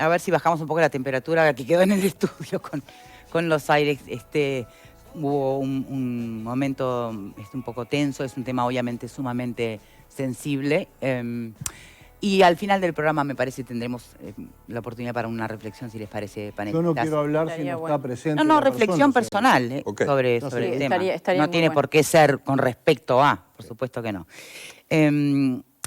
a ver si bajamos un poco la temperatura que quedó en el estudio con los aires. Hubo un momento un poco tenso, es un tema obviamente sumamente sensible. Y al final del programa me parece tendremos la oportunidad para una reflexión, si les parece, panelistas. Yo no quiero hablar si no está presente. No, reflexión personal okay. sobre el tema. No tiene por qué ser con respecto a, por supuesto que no.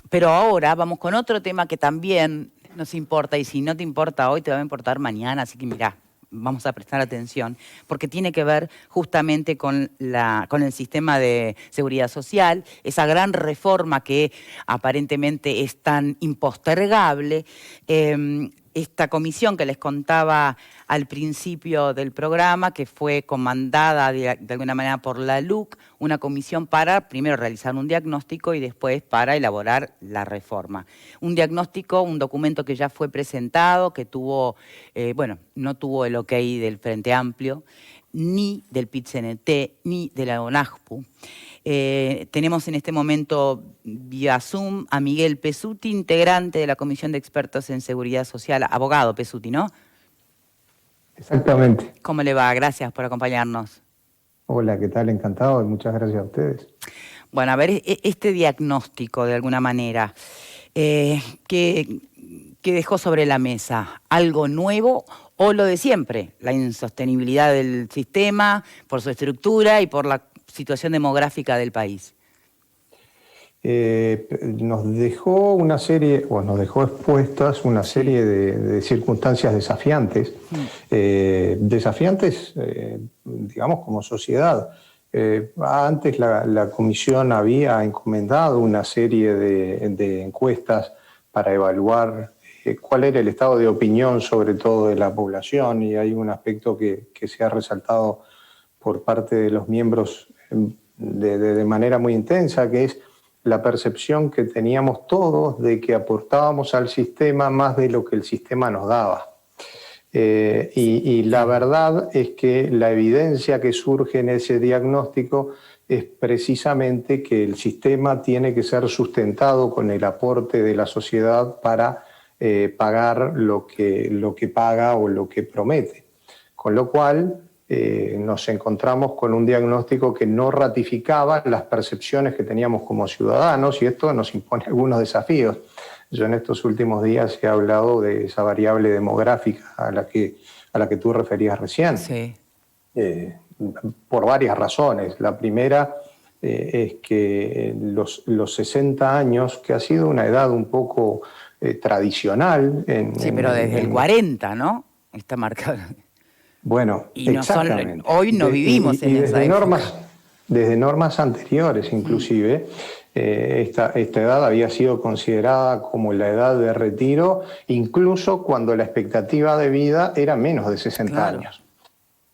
Pero ahora vamos con otro tema que también nos importa, y si no te importa hoy, te va a importar mañana, así que mirá, vamos a prestar atención, porque tiene que ver justamente con el sistema de seguridad social, esa gran reforma que aparentemente es tan impostergable. Esta comisión que les contaba al principio del programa, que fue comandada de alguna manera por la LUC, una comisión para primero realizar un diagnóstico y después para elaborar la reforma. Un diagnóstico, un documento que ya fue presentado, que tuvo, no tuvo el ok del Frente Amplio, ni del PIT-CNT, ni de la ONAJPU. Tenemos en este momento vía Zoom a Miguel Pesuti, integrante de la Comisión de Expertos en Seguridad Social, abogado Pesuti, ¿no? Exactamente. ¿Cómo le va? Gracias por acompañarnos. Hola, ¿qué tal? Encantado y muchas gracias a ustedes. Bueno, a ver, este diagnóstico de alguna manera, ¿qué dejó sobre la mesa? ¿Algo nuevo o lo de siempre? La insostenibilidad del sistema por su estructura y por la situación demográfica del país. Nos dejó una serie, o nos dejó expuestas una serie de circunstancias desafiantes, digamos, como sociedad. Antes la comisión había encomendado una serie de encuestas para evaluar cuál era el estado de opinión, sobre todo de la población, y hay un aspecto que se ha resaltado por parte de los miembros de manera muy intensa, que es la percepción que teníamos todos de que aportábamos al sistema más de lo que el sistema nos daba. Y la verdad es que la evidencia que surge en ese diagnóstico es precisamente que el sistema tiene que ser sustentado con el aporte de la sociedad para pagar lo que paga o lo que promete. Con lo cual nos encontramos con un diagnóstico que no ratificaba las percepciones que teníamos como ciudadanos, y esto nos impone algunos desafíos. Yo en estos últimos días he hablado de esa variable demográfica a la que tú referías recién. Sí. Por varias razones. La primera es que los 60 años, que ha sido una edad un poco tradicional. Sí, pero desde el 40, ¿no? Está marcado. Bueno, y exactamente. Hoy no vivimos en esa época. Desde normas anteriores, inclusive, esta edad había sido considerada como la edad de retiro, incluso cuando la expectativa de vida era menos de 60 años.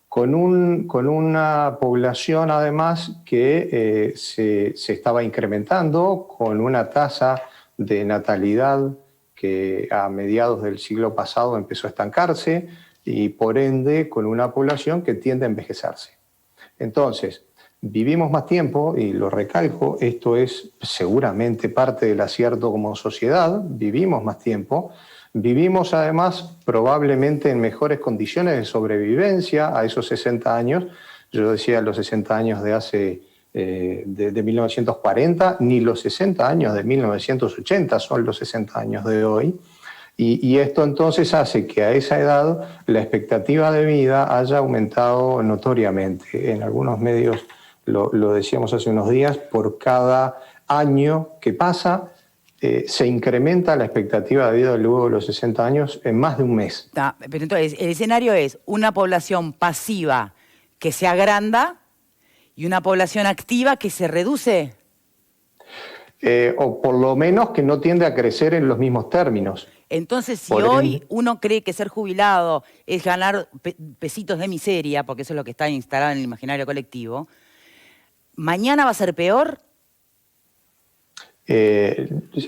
Con una población, además, que se estaba incrementando, con una tasa de natalidad que a mediados del siglo pasado empezó a estancarse, y por ende con una población que tiende a envejecerse. Entonces, vivimos más tiempo, y lo recalco, esto es seguramente parte del acierto como sociedad, vivimos más tiempo, vivimos además probablemente en mejores condiciones de sobrevivencia a esos 60 años. Yo decía los 60 años de 1940, ni los 60 años de 1980 son los 60 años de hoy. Y esto entonces hace que a esa edad la expectativa de vida haya aumentado notoriamente. En algunos medios, lo decíamos hace unos días, por cada año que pasa se incrementa la expectativa de vida luego de los 60 años en más de un mes. Pero entonces, el escenario es una población pasiva que se agranda y una población activa que se reduce. O por lo menos que no tiende a crecer en los mismos términos. Entonces, si hoy uno cree que ser jubilado es ganar pesitos de miseria, porque eso es lo que está instalado en el imaginario colectivo, ¿mañana va a ser peor?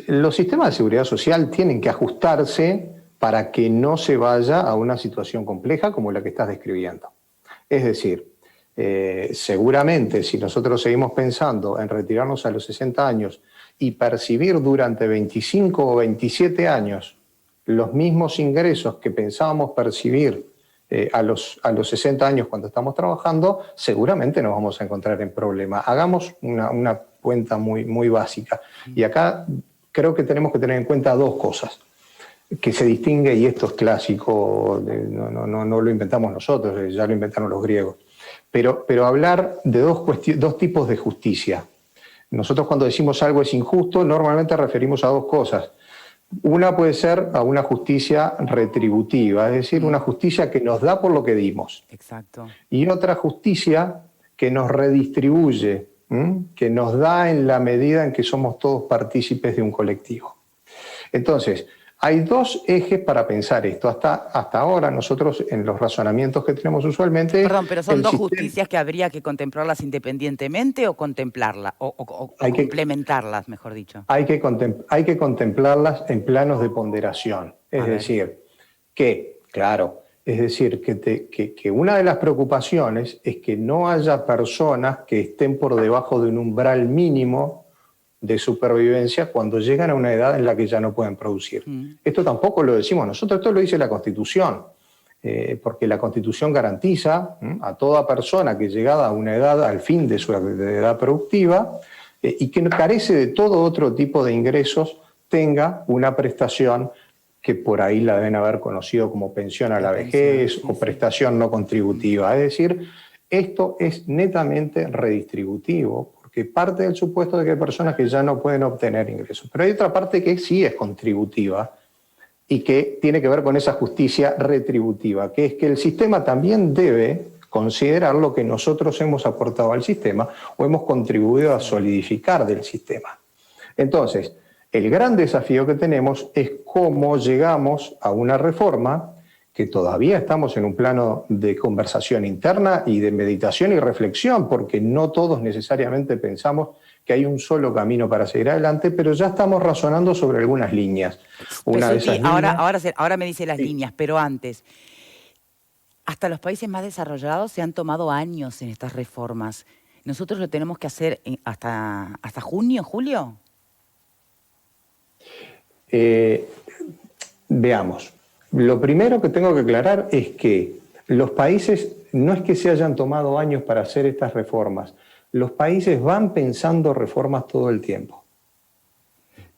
Los sistemas de seguridad social tienen que ajustarse para que no se vaya a una situación compleja como la que estás describiendo. Es decir, seguramente si nosotros seguimos pensando en retirarnos a los 60 años y percibir durante 25 o 27 años los mismos ingresos que pensábamos percibir a los 60 años cuando estamos trabajando, seguramente nos vamos a encontrar en problemas. Hagamos una cuenta muy básica. Y acá creo que tenemos que tener en cuenta dos cosas que se distingue, y esto es clásico, no lo inventamos nosotros, ya lo inventaron los griegos. Pero hablar de dos tipos de justicia. Nosotros cuando decimos algo es injusto, normalmente referimos a dos cosas. Una puede ser a una justicia retributiva, es decir, una justicia que nos da por lo que dimos. Exacto. Y otra justicia que nos redistribuye, que nos da en la medida en que somos todos partícipes de un colectivo. Entonces, hay dos ejes para pensar esto. Hasta ahora nosotros en los razonamientos que tenemos usualmente... Perdón, pero ¿son dos justicias que habría que contemplarlas independientemente o contemplarlas? O complementarlas, mejor dicho. Hay que contemplarlas en planos de ponderación. Es decir, que una de las preocupaciones es que no haya personas que estén por debajo de un umbral mínimo de supervivencia cuando llegan a una edad en la que ya no pueden producir. Esto tampoco lo decimos nosotros, esto lo dice la Constitución, porque la Constitución garantiza a toda persona que llegada a una edad, al fin de su edad productiva, y que carece de todo otro tipo de ingresos, tenga una prestación que por ahí la deben haber conocido como pensión a la vejez o prestación no contributiva. Es decir, esto es netamente redistributivo, que parte del supuesto de que hay personas que ya no pueden obtener ingresos. Pero hay otra parte que sí es contributiva y que tiene que ver con esa justicia retributiva, que es que el sistema también debe considerar lo que nosotros hemos aportado al sistema o hemos contribuido a solidificar del sistema. Entonces, el gran desafío que tenemos es cómo llegamos a una reforma que todavía estamos en un plano de conversación interna y de meditación y reflexión, porque no todos necesariamente pensamos que hay un solo camino para seguir adelante, pero ya estamos razonando sobre algunas líneas. Ahora me dice las líneas, pero antes, hasta los países más desarrollados se han tomado años en estas reformas. ¿Nosotros lo tenemos que hacer hasta junio, julio? Veamos. Lo primero que tengo que aclarar es que los países no es que se hayan tomado años para hacer estas reformas, los países van pensando reformas todo el tiempo.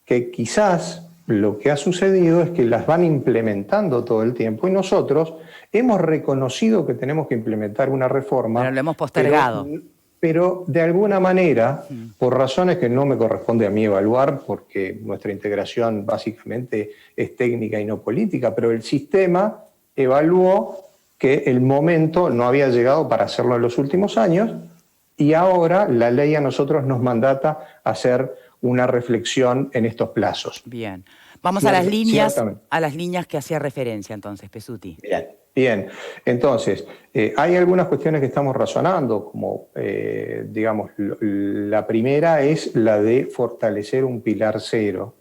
Que quizás lo que ha sucedido es que las van implementando todo el tiempo y nosotros hemos reconocido que tenemos que implementar una reforma. Pero lo hemos postergado. Pero de alguna manera, por razones que no me corresponde a mí evaluar, porque nuestra integración básicamente es técnica y no política, pero el sistema evaluó que el momento no había llegado para hacerlo en los últimos años y ahora la ley a nosotros nos mandata hacer una reflexión en estos plazos. Bien. Vamos a las líneas que hacía referencia entonces, Pesuti. Bien. Entonces, hay algunas cuestiones que estamos razonando, como, digamos, la primera es la de fortalecer un pilar cero.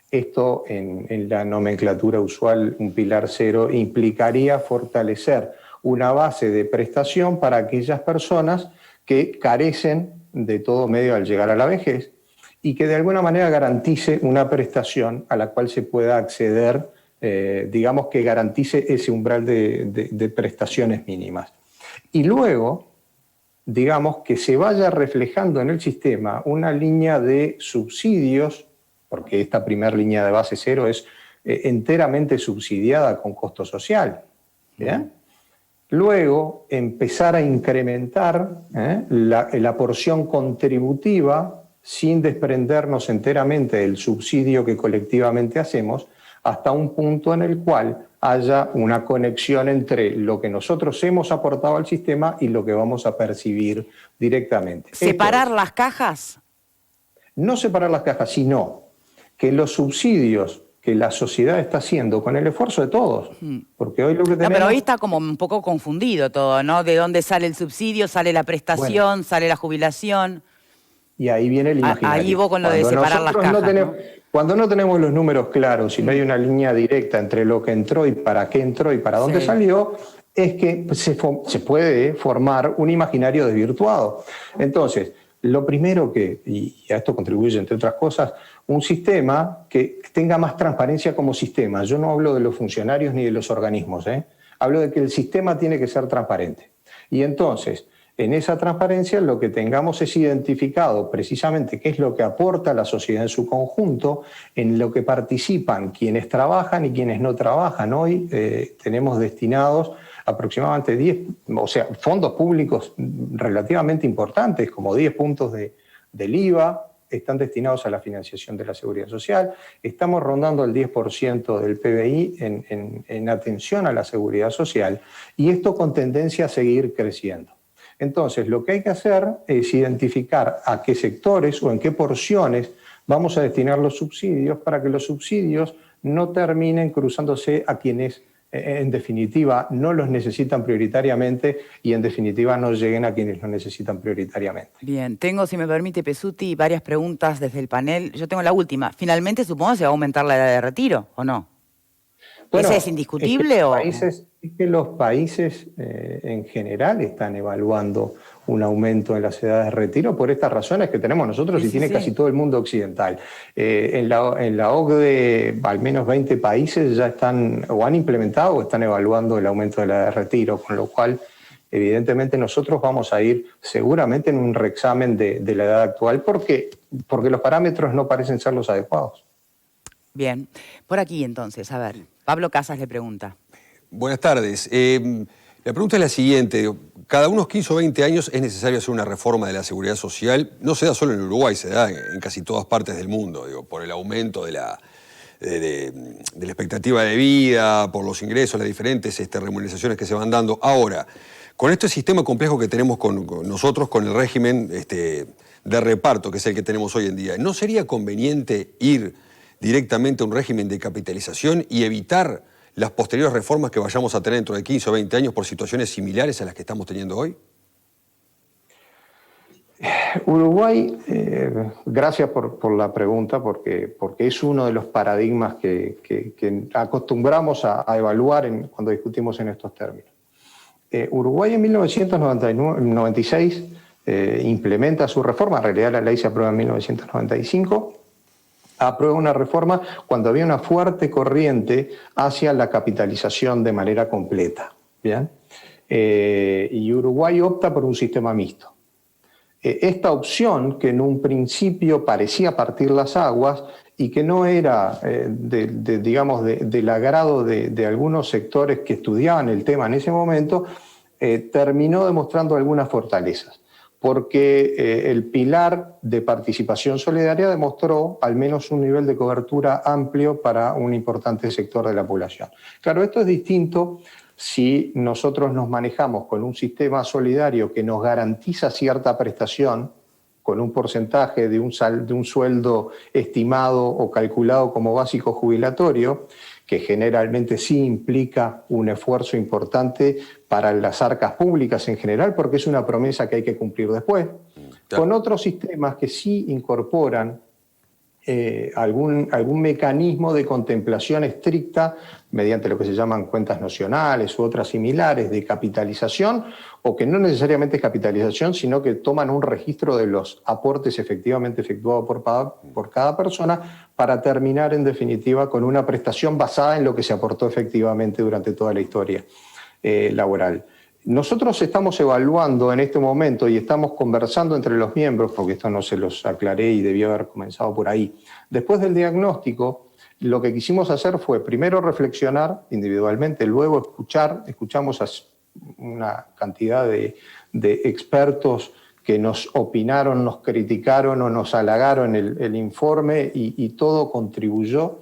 Esto, en la nomenclatura usual, un pilar cero implicaría fortalecer una base de prestación para aquellas personas que carecen de todo medio al llegar a la vejez y que de alguna manera garantice una prestación a la cual se pueda acceder, digamos que garantice ese umbral de prestaciones mínimas. Y luego, digamos, que se vaya reflejando en el sistema una línea de subsidios, porque esta primera línea de base cero es enteramente subsidiada con costo social. ¿Bien? Luego, empezar a incrementar la porción contributiva sin desprendernos enteramente del subsidio que colectivamente hacemos, hasta un punto en el cual haya una conexión entre lo que nosotros hemos aportado al sistema y lo que vamos a percibir directamente. ¿Separar las cajas? No separar las cajas, sino que los subsidios que la sociedad está haciendo con el esfuerzo de todos, porque hoy lo que tenemos... No, pero hoy está como un poco confundido todo, ¿no? ¿De dónde sale el subsidio? ¿Sale la prestación? ¿Sale la jubilación? Y ahí viene el imaginario. Ahí vos con lo de separar las cajas, ¿no? Cuando no tenemos los números claros y no hay una línea directa entre lo que entró y para qué entró y para dónde salió, es que se puede formar un imaginario desvirtuado. Entonces, lo primero y a esto contribuye, entre otras cosas, un sistema que tenga más transparencia como sistema. Yo no hablo de los funcionarios ni de los organismos, hablo de que el sistema tiene que ser transparente. Y entonces, en esa transparencia lo que tengamos es identificado precisamente qué es lo que aporta la sociedad en su conjunto, en lo que participan quienes trabajan y quienes no trabajan. Hoy tenemos destinados aproximadamente 10, o sea, fondos públicos relativamente importantes, como 10 puntos del IVA, están destinados a la financiación de la seguridad social. Estamos rondando el 10% del PBI en atención a la seguridad social, y esto con tendencia a seguir creciendo. Entonces, lo que hay que hacer es identificar a qué sectores o en qué porciones vamos a destinar los subsidios para que los subsidios no terminen cruzándose a quienes, en definitiva, no los necesitan prioritariamente y, en definitiva, no lleguen a quienes lo necesitan prioritariamente. Bien, tengo, si me permite, Pesuti, varias preguntas desde el panel. Yo tengo la última. ¿Finalmente, supongo, se va a aumentar la edad de retiro o no? Bueno, ¿ese es indiscutible es que los países en general están evaluando un aumento en las edades de retiro por estas razones que tenemos nosotros y tiene casi todo el mundo occidental. En la OCDE, al menos 20 países ya están o han implementado o están evaluando el aumento de la edad de retiro, con lo cual, evidentemente, nosotros vamos a ir seguramente en un reexamen de la edad actual porque los parámetros no parecen ser los adecuados. Bien, por aquí entonces, a ver, Pablo Casas le pregunta. Buenas tardes. La pregunta es la siguiente. Cada unos 15 o 20 años es necesario hacer una reforma de la seguridad social. No se da solo en Uruguay, se da en casi todas partes del mundo, por el aumento de la expectativa de vida, por los ingresos, las diferentes remuneraciones que se van dando. Ahora, con este sistema complejo que tenemos con nosotros, con el régimen de reparto, que es el que tenemos hoy en día, ¿no sería conveniente ir directamente a un régimen de capitalización y evitar las posteriores reformas que vayamos a tener dentro de 15 o 20 años por situaciones similares a las que estamos teniendo hoy? Uruguay, gracias por la pregunta, porque es uno de los paradigmas que acostumbramos a evaluar cuando discutimos en estos términos. Uruguay en 1996 implementa su reforma, en realidad la ley se aprueba en 1995, aprueba una reforma cuando había una fuerte corriente hacia la capitalización de manera completa. ¿Bien? Y Uruguay opta por un sistema mixto. Esta opción, que en un principio parecía partir las aguas y que no era del agrado de algunos sectores que estudiaban el tema en ese momento, terminó demostrando algunas fortalezas, porque el pilar de participación solidaria demostró al menos un nivel de cobertura amplio para un importante sector de la población. Claro, esto es distinto si nosotros nos manejamos con un sistema solidario que nos garantiza cierta prestación, con un porcentaje de un sueldo estimado o calculado como básico jubilatorio, que generalmente sí implica un esfuerzo importante para las arcas públicas en general, porque es una promesa que hay que cumplir después, con otros sistemas que sí incorporan algún mecanismo de contemplación estricta mediante lo que se llaman cuentas nocionales u otras similares de capitalización, o que no necesariamente es capitalización, sino que toman un registro de los aportes efectivamente efectuados por cada persona para terminar en definitiva con una prestación basada en lo que se aportó efectivamente durante toda la historia laboral. Nosotros estamos evaluando en este momento y estamos conversando entre los miembros, porque esto no se los aclaré y debió haber comenzado por ahí. Después del diagnóstico, lo que quisimos hacer fue primero reflexionar individualmente, luego escuchamos a una cantidad de expertos que nos opinaron, nos criticaron o nos halagaron el informe y todo contribuyó.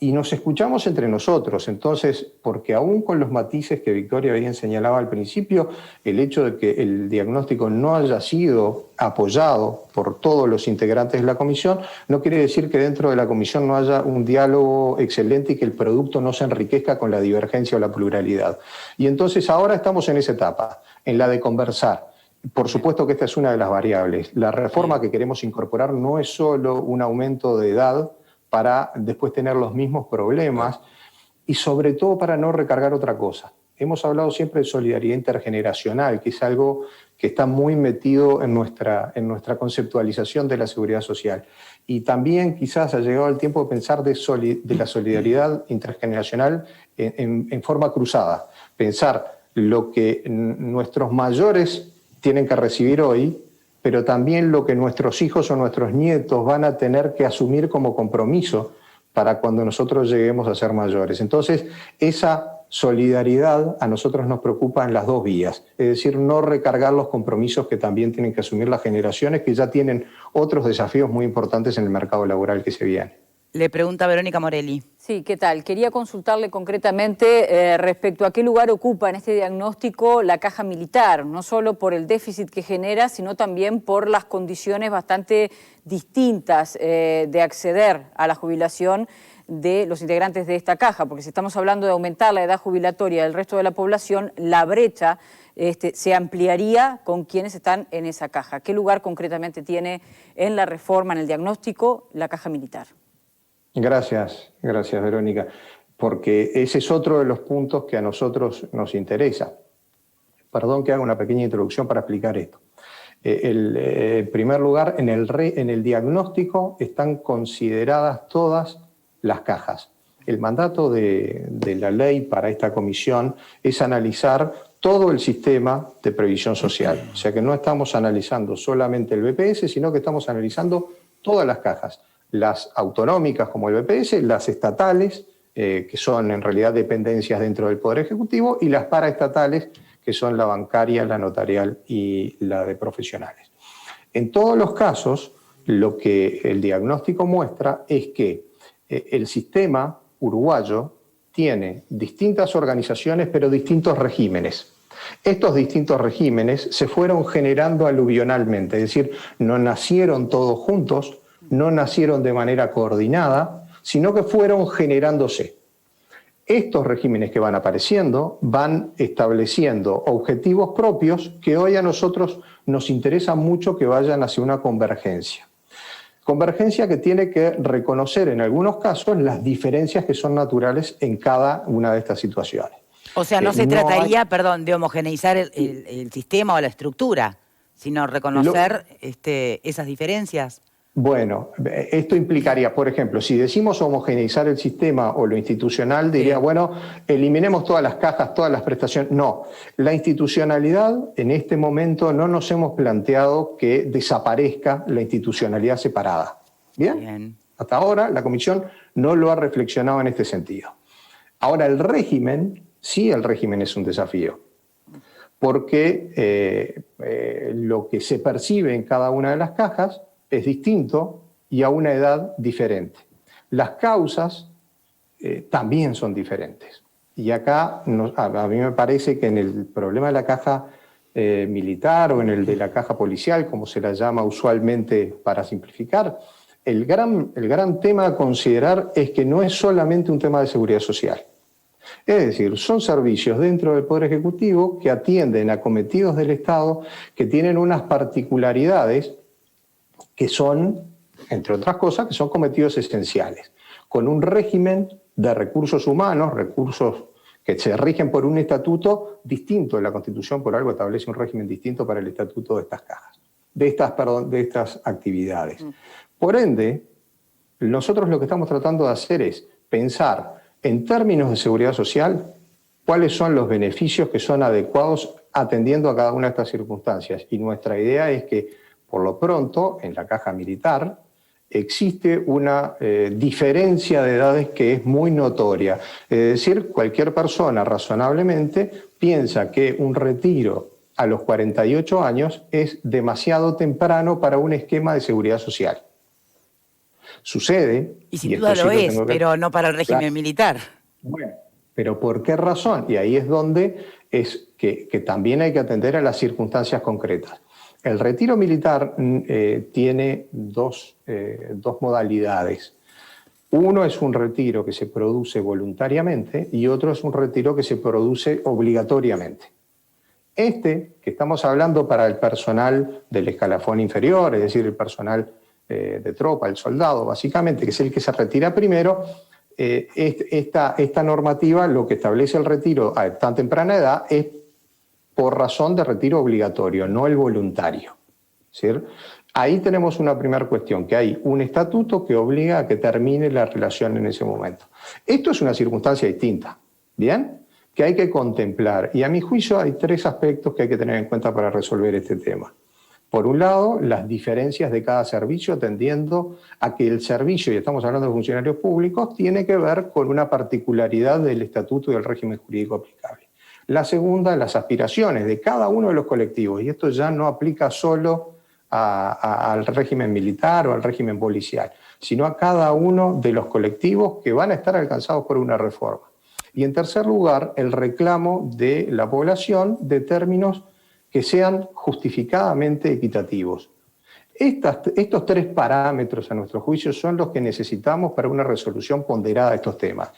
Y nos escuchamos entre nosotros, entonces, porque aún con los matices que Victoria bien señalaba al principio, el hecho de que el diagnóstico no haya sido apoyado por todos los integrantes de la comisión, no quiere decir que dentro de la comisión no haya un diálogo excelente y que el producto no se enriquezca con la divergencia o la pluralidad. Y entonces ahora estamos en esa etapa, en la de conversar. Por supuesto que esta es una de las variables. La reforma que queremos incorporar no es solo un aumento de edad, para después tener los mismos problemas y sobre todo para no recargar otra cosa. Hemos hablado siempre de solidaridad intergeneracional, que es algo que está muy metido en nuestra conceptualización de la seguridad social. Y también quizás ha llegado el tiempo de pensar de la solidaridad intergeneracional en forma cruzada. Pensar lo que nuestros mayores tienen que recibir hoy, pero también lo que nuestros hijos o nuestros nietos van a tener que asumir como compromiso para cuando nosotros lleguemos a ser mayores. Entonces, esa solidaridad a nosotros nos preocupa en las dos vías, es decir, no recargar los compromisos que también tienen que asumir las generaciones que ya tienen otros desafíos muy importantes en el mercado laboral que se viene. Le pregunta Verónica Morelli. Sí, ¿qué tal? Quería consultarle concretamente respecto a qué lugar ocupa en este diagnóstico la caja militar, no solo por el déficit que genera, sino también por las condiciones bastante distintas de acceder a la jubilación de los integrantes de esta caja, porque si estamos hablando de aumentar la edad jubilatoria del resto de la población, la brecha se ampliaría con quienes están en esa caja. ¿Qué lugar concretamente tiene en la reforma, en el diagnóstico, la caja militar? Gracias Verónica, porque ese es otro de los puntos que a nosotros nos interesa. Perdón que haga una pequeña introducción para explicar esto. En primer lugar, en el diagnóstico están consideradas todas las cajas. El mandato de la ley para esta comisión es analizar todo el sistema de previsión social. O sea que no estamos analizando solamente el BPS, sino que estamos analizando todas las cajas. Las autonómicas como el BPS, las estatales, que son en realidad dependencias dentro del Poder Ejecutivo, y las paraestatales, que son la bancaria, la notarial y la de profesionales. En todos los casos, lo que el diagnóstico muestra es que el sistema uruguayo tiene distintas organizaciones, pero distintos regímenes. Estos distintos regímenes se fueron generando aluvionalmente, es decir, no nacieron todos juntos, no nacieron de manera coordinada, sino que fueron generándose. Estos regímenes que van apareciendo van estableciendo objetivos propios que hoy a nosotros nos interesa mucho que vayan hacia una convergencia. Convergencia que tiene que reconocer en algunos casos las diferencias que son naturales en cada una de estas situaciones. O sea, no se trataría, perdón, de homogeneizar el sistema o la estructura, sino reconocer esas diferencias. Bueno, esto implicaría, por ejemplo, si decimos homogeneizar el sistema o lo institucional, diría, bueno, eliminemos todas las cajas, todas las prestaciones. No, la institucionalidad en este momento no nos hemos planteado que desaparezca la institucionalidad separada. ¿Bien? Hasta ahora la Comisión no lo ha reflexionado en este sentido. Ahora el régimen, sí, el régimen es un desafío, porque lo que se percibe en cada una de las cajas es distinto y a una edad diferente. Las causas también son diferentes. Y acá a mí me parece que en el problema de la caja militar o en el de la caja policial, como se la llama usualmente para simplificar, el gran tema a considerar es que no es solamente un tema de seguridad social. Es decir, son servicios dentro del Poder Ejecutivo que atienden a cometidos del Estado que tienen unas particularidades que son, entre otras cosas, que son cometidos esenciales, con un régimen de recursos humanos, recursos que se rigen por un estatuto distinto. La Constitución por algo establece un régimen distinto para el estatuto de estas cajas, de estas actividades. Por ende, nosotros lo que estamos tratando de hacer es pensar en términos de seguridad social cuáles son los beneficios que son adecuados atendiendo a cada una de estas circunstancias. Y nuestra idea es que por lo pronto, en la caja militar, existe una diferencia de edades que es muy notoria. Es decir, cualquier persona razonablemente piensa que un retiro a los 48 años es demasiado temprano para un esquema de seguridad social. Sucede... Y sin duda lo es, pero no para el régimen militar. Bueno, pero ¿por qué razón? Y ahí es donde es que también hay que atender a las circunstancias concretas. El retiro militar tiene dos modalidades. Uno es un retiro que se produce voluntariamente y otro es un retiro que se produce obligatoriamente. Que estamos hablando para el personal del escalafón inferior, es decir, el personal de tropa, el soldado, básicamente, que es el que se retira primero, esta normativa lo que establece el retiro a tan temprana edad es por razón de retiro obligatorio, no el voluntario. ¿Sí? Ahí tenemos una primera cuestión, que hay un estatuto que obliga a que termine la relación en ese momento. Esto es una circunstancia distinta, ¿bien? Que hay que contemplar. Y a mi juicio hay 3 aspectos que hay que tener en cuenta para resolver este tema. Por un lado, las diferencias de cada servicio, tendiendo a que el servicio, y estamos hablando de funcionarios públicos, tiene que ver con una particularidad del estatuto y del régimen jurídico aplicable. La segunda, las aspiraciones de cada uno de los colectivos, y esto ya no aplica solo al régimen militar o al régimen policial, sino a cada uno de los colectivos que van a estar alcanzados por una reforma. Y en tercer lugar, el reclamo de la población de términos que sean justificadamente equitativos. Estos 3 parámetros, a nuestro juicio, son los que necesitamos para una resolución ponderada de estos temas.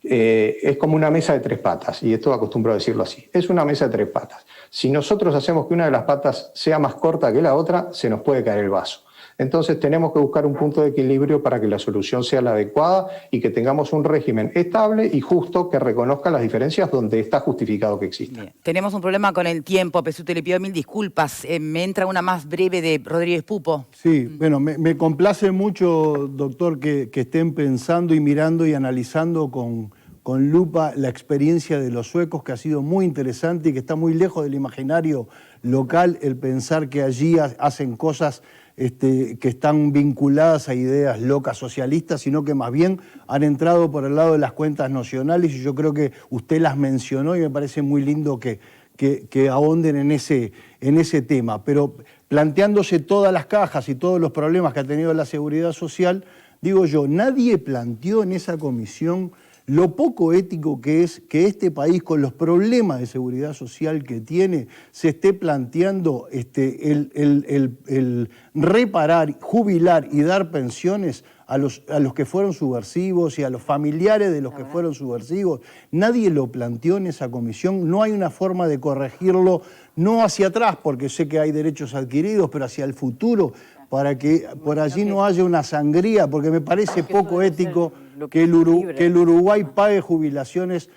Es como una mesa de 3 patas, y esto acostumbro a decirlo así. Es una mesa de 3 patas. Si nosotros hacemos que una de las patas sea más corta que la otra, se nos puede caer el vaso. Entonces tenemos que buscar un punto de equilibrio para que la solución sea la adecuada y que tengamos un régimen estable y justo que reconozca las diferencias donde está justificado que existan. Tenemos un problema con el tiempo, Pesutto, le pido 1000 disculpas. Me entra una más breve de Rodríguez Pupo. Sí, bueno, me complace mucho, doctor, que estén pensando y mirando y analizando con lupa la experiencia de los suecos, que ha sido muy interesante y que está muy lejos del imaginario local el pensar que allí hacen cosas que están vinculadas a ideas locas socialistas, sino que más bien han entrado por el lado de las cuentas nacionales, y yo creo que usted las mencionó y me parece muy lindo que ahonden en ese tema. Pero planteándose todas las cajas y todos los problemas que ha tenido la seguridad social, digo yo, nadie planteó en esa comisión lo poco ético que es que este país, con los problemas de seguridad social que tiene, se esté planteando el reparar, jubilar y dar pensiones a los que fueron subversivos y a los familiares de los que fueron subversivos. Nadie lo planteó en esa comisión, no hay una forma de corregirlo, no hacia atrás, porque sé que hay derechos adquiridos, pero hacia el futuro, para que por allí no haya una sangría, porque me parece poco ético que el Uruguay pague jubilaciones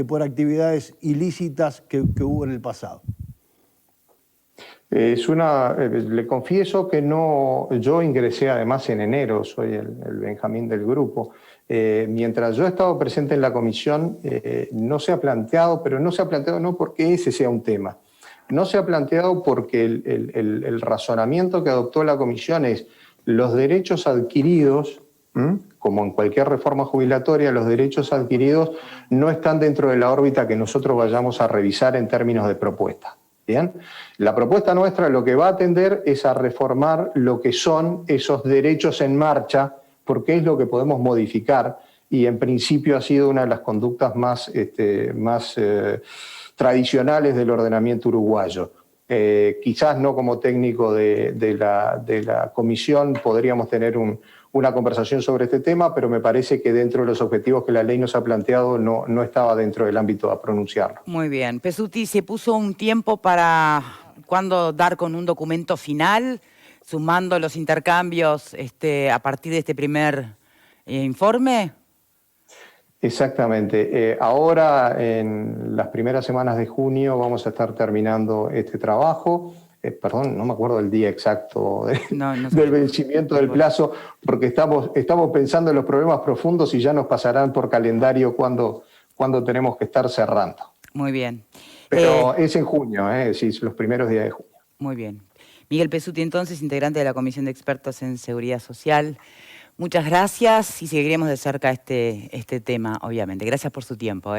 por actividades ilícitas que hubo en el pasado. Le confieso que no, yo ingresé además en enero, soy el Benjamín del grupo. Mientras yo he estado presente en la comisión, no se ha planteado, pero no se ha planteado no porque ese sea un tema. No se ha planteado porque el razonamiento que adoptó la comisión es los derechos adquiridos, como en cualquier reforma jubilatoria, los derechos adquiridos no están dentro de la órbita que nosotros vayamos a revisar en términos de propuesta. ¿Bien? La propuesta nuestra lo que va a atender es a reformar lo que son esos derechos en marcha, porque es lo que podemos modificar, y en principio ha sido una de las conductas más tradicionales del ordenamiento uruguayo. Quizás no como técnico de la comisión podríamos tener una conversación sobre este tema, pero me parece que dentro de los objetivos que la ley nos ha planteado no estaba dentro del ámbito a pronunciarlo. Muy bien. Pesutto, ¿se puso un tiempo para cuándo dar con un documento final, sumando los intercambios a partir de este primer informe? Exactamente. Ahora, en las primeras semanas de junio, vamos a estar terminando este trabajo. Perdón, no me acuerdo del día exacto del vencimiento del plazo, porque estamos pensando en los problemas profundos y ya nos pasarán por calendario cuando tenemos que estar cerrando. Muy bien. Pero es en junio, sí, los primeros días de junio. Muy bien. Miguel Pesutto, entonces, integrante de la Comisión de Expertos en Seguridad Social. Muchas gracias y seguiremos de cerca este tema, obviamente. Gracias por su tiempo.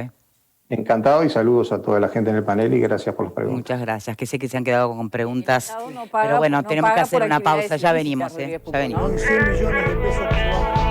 Encantado y saludos a toda la gente en el panel y gracias por las preguntas. Muchas gracias, que sé que se han quedado con preguntas, pero bueno, tenemos que hacer una pausa, ya venimos. Ya venimos. 11 millones de pesos.